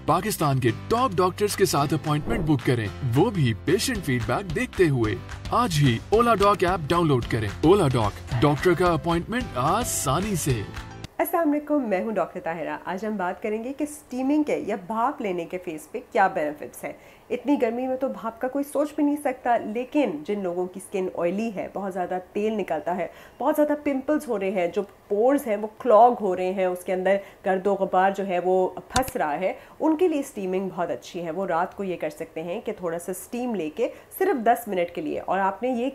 पाकिस्तान के top doctors के साथ अपॉइंटमेंट बुक करें, वो भी पेशेंट फीडबैक देखते हुए। आज ही ओला डॉक ऐप डाउनलोड करें। ओला डॉक, डॉक्टर का अपॉइंटमेंट आसानी से। अस्सलाम वालेकुम, मैं हूं डॉक्टर ताहिरा। आज हम बात करेंगे कि स्टीमिंग के या भाप लेने के फेस पे क्या बेनिफिट्स हैं। इतनी गर्मी में तो भाप का कोई सोच भी नहीं सकता, लेकिन जिन लोगों की स्किन ऑयली है, बहुत ज़्यादा तेल निकलता है, बहुत ज़्यादा पिंपल्स हो रहे हैं, जो पोर्स हैं वो क्लॉग हो रहे हैं, उसके अंदर गर्दो गुबार जो है वो फंस रहा है, उनके लिए स्टीमिंग बहुत अच्छी है। वो रात को ये कर सकते हैं कि थोड़ा सा स्टीम लेके सिर्फ 10 मिनट के लिए, और आपने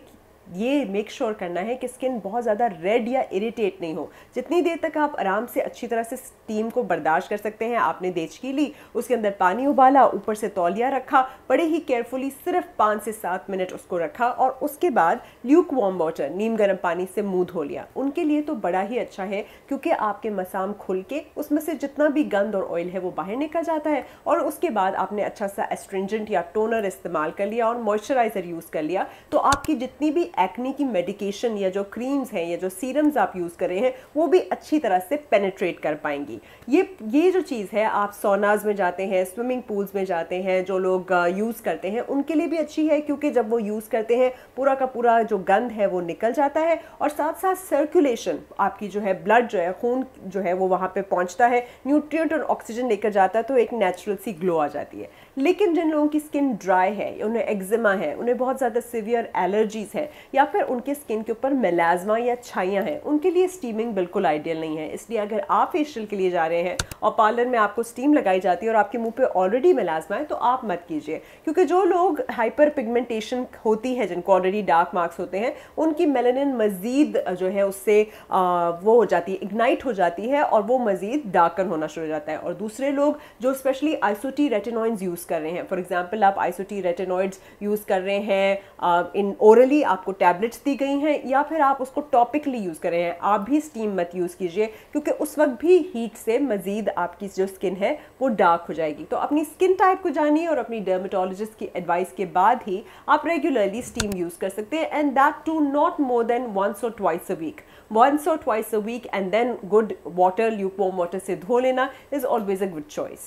ये मेक श्योर करना है कि स्किन बहुत ज़्यादा रेड या इरिटेट नहीं हो। जितनी देर तक आप आराम से अच्छी तरह से स्टीम को बर्दाश्त कर सकते हैं। आपने देचकी ली, उसके अंदर पानी उबाला, ऊपर से तौलिया रखा, बड़े ही केयरफुली सिर्फ 5 से 7 मिनट उसको रखा, और उसके बाद ल्यूक वार्म वाटर, नीम गर्म पानी से मुंह धो लिया। उनके लिए तो बड़ा ही अच्छा है, क्योंकि आपके मसाम खुल के उसमें से जितना भी गंद और ऑयल है वो बाहर निकल जाता है। और उसके बाद आपने अच्छा सा एस्ट्रिंजेंट या टोनर इस्तेमाल कर लिया और मॉइस्चराइजर यूज़ कर लिया, तो आपकी जितनी भी एक्ने की मेडिकेशन या जो क्रीम्स हैं या जो सीरम्स आप यूज़ कर रहे हैं वो भी अच्छी तरह से पेनिट्रेट कर पाएंगी। ये जो चीज़ है, आप सोनाज में जाते हैं, स्विमिंग पूल्स में जाते हैं, जो लोग यूज़ करते हैं उनके लिए भी अच्छी है, क्योंकि जब वो यूज़ करते हैं पूरा का पूरा जो गंद है वो निकल जाता है, और साथ साथ सर्कुलेशन, आपकी जो है ब्लड जो है, खून जो है वो वहाँ पे पहुँचता है, न्यूट्रिएंट और ऑक्सीजन लेकर जाता है, तो एक नेचुरल सी ग्लो आ जाती है। लेकिन जिन लोगों की स्किन ड्राई है, उन्हें एक्जिमा है, उन्हें बहुत ज़्यादा सीवियर एलर्जीज है, या फिर उनके स्किन के ऊपर मेलाज्मा या छाइयाँ हैं, उनके लिए स्टीमिंग बिल्कुल आइडियल नहीं है। इसलिए अगर आप फेशियल के लिए जा रहे हैं और पार्लर में आपको स्टीम लगाई जाती है और आपके मुंह पे ऑलरेडी मेलाज्मा है, तो आप मत कीजिए। क्योंकि जो लोग हाइपर पिगमेंटेशन होती है, जिनको ऑलरेडी डार्क मार्क्स होते हैं, उनकी मेलानिन मजीद जो है उससे वो हो जाती है, इग्नाइट हो जाती है, और वो मजीद डार्कन होना शुरू हो जाता है। और दूसरे लोग जो स्पेशली आइसोटी रेटिनॉइड्स यूज़ कर रहे हैं, फॉर एग्जाम्पल आप आइसोटी रेटिनॉइड्स यूज़ कर रहे हैं, इन ओरली आपको टैबलेट्स दी गई हैं, या फिर आप उसको टॉपिकली यूज़ कर रहे हैं, आप भी स्टीम मत यूज़ कीजिए, क्योंकि उस वक्त भी हीट से मजीद आपकी जो स्किन है वो डार्क हो जाएगी। तो अपनी स्किन टाइप को जानिए और अपनी डर्मेटोलॉजिस्ट की एडवाइस के बाद ही आप रेगुलरली स्टीम यूज़ कर सकते हैं, and that too not more than once or twice a week. Once or twice a week, and then good water, lukewarm water से धो लेना is always a good choice.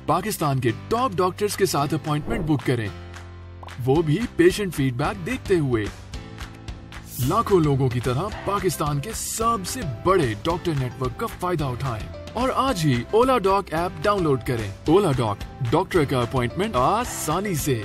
Pakistan के टॉप डॉक्टर्स के साथ appointment book करें, वो भी patient feedback देखते हुए। लाखों लोगों की तरह पाकिस्तान के सबसे बड़े डॉक्टर नेटवर्क का फायदा उठाएं और आज ही ओला डॉक ऐप डाउनलोड करें। ओला डॉक, डॉक्टर का अपॉइंटमेंट आसानी से।